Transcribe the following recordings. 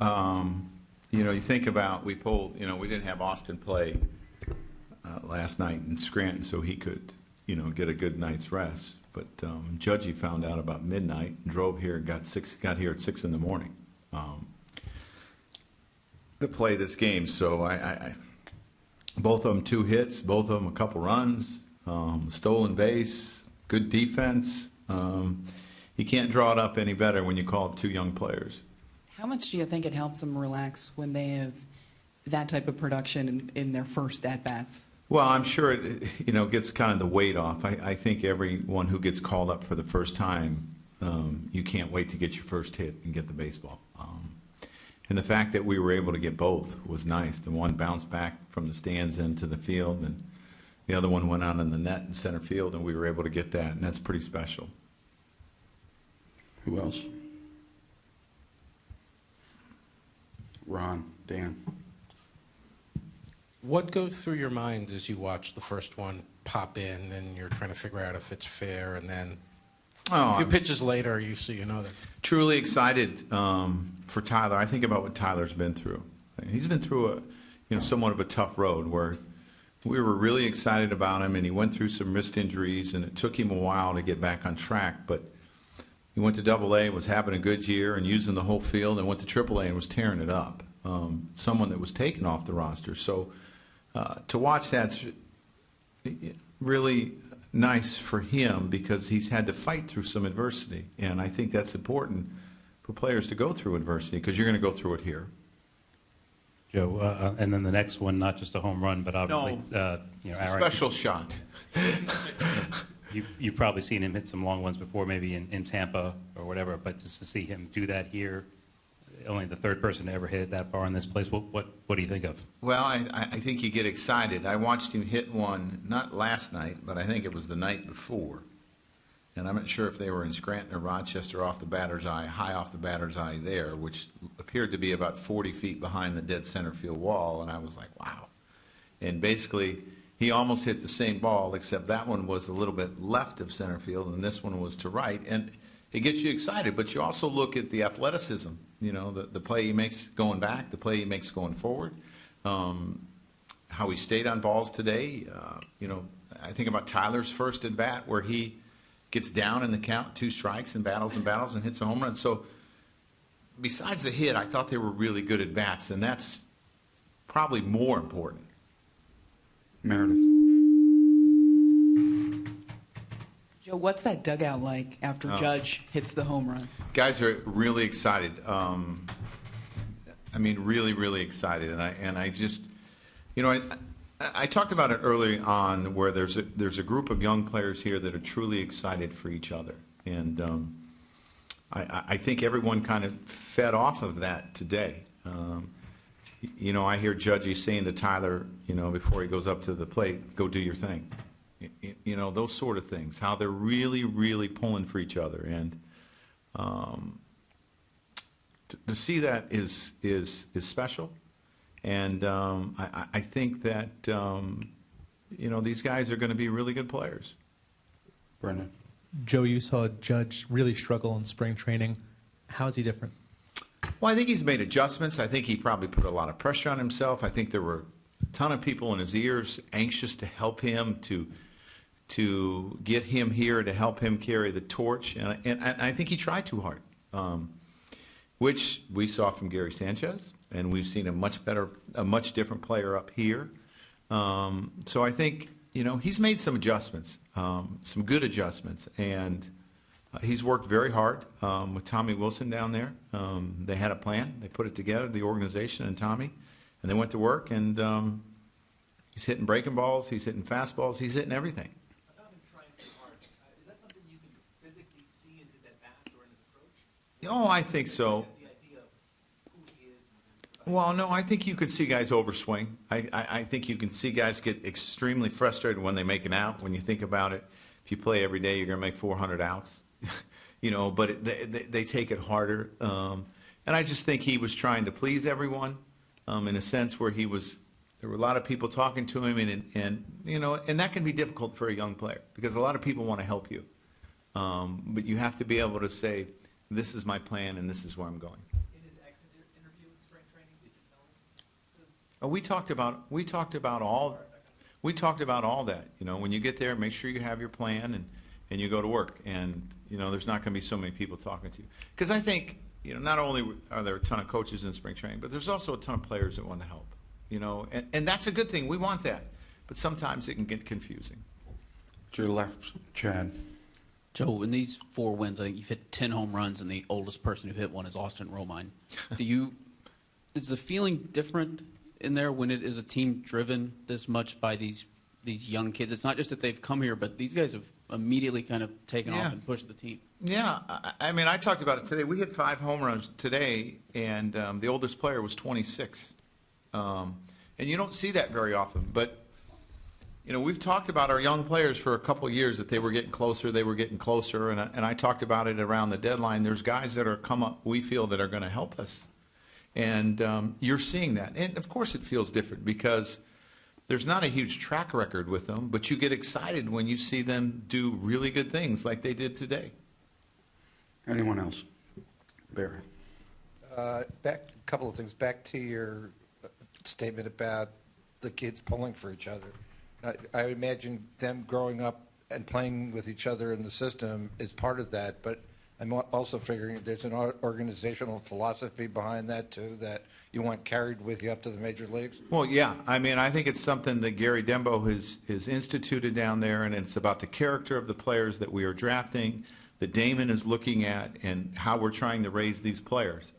You know, you think about, we pulled, you know, we didn't have Austin play last night in Scranton so he could, you know, get a good night's rest. But Judgy found out about midnight and drove here, got here at 6 in the morning to play this game. So I both of them 2 hits, both of them a couple runs, stolen base, good defense. You can't draw it up any better when you call it 2 young players. How much do you think it helps them relax when they have that type of production in their first at-bats? Well, I'm sure it, you know, gets kind of the weight off. I think everyone who gets called up for the first time, you can't wait to get your first hit and get the baseball. And the fact that we were able to get both was nice. The one bounced back from the stands into the field, and the other one went out in the net in center field, and we were able to get that, and that's pretty special. Who else? Ron, Dan. What goes through your mind as you watch the first one pop in and you're trying to figure out if it's fair, and then a few pitches later you see another? Truly excited for Tyler. I think about what Tyler's been through. He's been through somewhat of a tough road where we were really excited about him, and he went through some wrist injuries, and it took him a while to get back on track. But he went to AA, was having a good year and using the whole field, and went to AAA and was tearing it up. Someone that was taken off the roster. So to watch that's really nice for him because he's had to fight through some adversity. And I think that's important for players to go through adversity because you're going to go through it here. Joe, and then the next one, not just a home run, but obviously, it's a special shot. You've probably seen him hit some long ones before, maybe in Tampa or whatever, but just to see him do that here, only the 3rd person to ever hit it that far in this place, what do you think of? Well, I think you get excited. I watched him hit one, not last night, but I think it was the night before. And I'm not sure if they were in Scranton or Rochester off the batter's eye, high off the batter's eye there, which appeared to be about 40 feet behind the dead center field wall. And I was like, wow. And basically, he almost hit the same ball, except that one was a little bit left of center field, and this one was to right. And it gets you excited, but you also look at the athleticism, you know, the play he makes going back, the play he makes going forward, how he stayed on balls today. You know, I think about Tyler's first at bat where he gets down in the count, 2 strikes, and battles and hits a home run. So besides the hit, I thought they were really good at bats, and that's probably more important. Meredith. Joe, what's that dugout like after Judge hits the home run? Guys are really excited. I mean, really, really excited. And I just, you know, I talked about it early on where there's a group of young players here that are truly excited for each other. And I think everyone kind of fed off of that today. You know, I hear Judgy saying to Tyler, you know, before he goes up to the plate, go do your thing. You know, those sort of things, how they're really, really pulling for each other. And to see that is special. And I think that, you know, these guys are going to be really good players. Brendan. Joe, you saw Judge really struggle in spring training. How is he different? Well, I think he's made adjustments. I think he probably put a lot of pressure on himself. I think there were a ton of people in his ears anxious to help him, to get him here, to help him carry the torch. And I think he tried too hard, which we saw from Gary Sanchez, and we've seen a much different player up here. So I think, you know, he's made some adjustments, some good adjustments, and he's worked very hard with Tommy Wilson down there. They had a plan. They put it together, the organization and Tommy, and they went to work, and he's hitting breaking balls, he's hitting fastballs, he's hitting everything. About him trying too hard, is that something you can physically see in his at-bats or in his approach? Oh, I think so. The idea of who he is. Well, no, I think you could see guys overswing. I think you can see guys get extremely frustrated when they make an out. When you think about it, if you play every day, you're going to make 400 outs. You know, but they take it harder. And I just think he was trying to please everyone in a sense where there were a lot of people talking to him, and you know, and that can be difficult for a young player because a lot of people want to help you. But you have to be able to say, this is my plan and this is where I'm going. In his exit interview, We talked about all that. You know, when you get there, make sure you have your plan and you go to work. And you know, there's not going to be so many people talking to you. Because I think, you know, not only are there a ton of coaches in spring training, but there's also a ton of players that want to help. You know, and that's a good thing. We want that. But sometimes it can get confusing. To your left, Chad. Joe, in these 4 wins, I think you've hit 10 home runs, and the oldest person who hit one is Austin Romine. Is the feeling different in there when it is a team driven this much by these young kids? It's not just that they've come here, but these guys have immediately kind of taken off and pushed the team. Yeah, I mean, I talked about it today. We hit 5 home runs today, and the oldest player was 26. And you don't see that very often. But, you know, we've talked about our young players for a couple of years that they were getting closer, and I talked about it around the deadline. There's guys that are come up, we feel, that are going to help us. And you're seeing that. And, of course, it feels different because there's not a huge track record with them, but you get excited when you see them do really good things like they did today. Anyone else? Barry. A couple of things. Back to your statement about the kids pulling for each other. I imagine them growing up and playing with each other in the system is part of that, but I'm also figuring there's an organizational philosophy behind that, too, that you want carried with you up to the major leagues? Well, yeah. I mean, I think it's something that Gary Dembo has instituted down there, and it's about the character of the players that we are drafting, that Damon is looking at, and how we're trying to raise these players.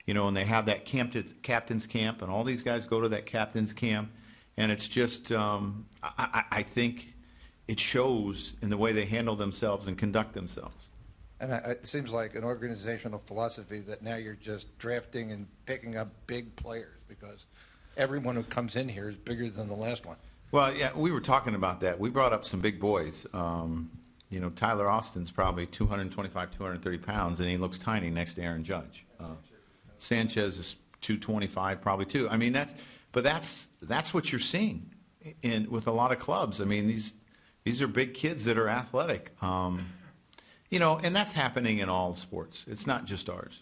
You know, and they have that captain's camp, and all these guys go to that captain's camp, and it's just, I think it shows in the way they handle themselves and conduct themselves. And it seems like an organizational philosophy that now you're just drafting and picking up big players because everyone who comes in here is bigger than the last one. Well, yeah, we were talking about that. We brought up some big boys. You know, Tyler Austin's probably 225, 230 pounds, and he looks tiny next to Aaron Judge. Sanchez is 225 probably too. I mean, that's what you're seeing with a lot of clubs. I mean, these are big kids that are athletic. You know, and that's happening in all sports. It's not just ours.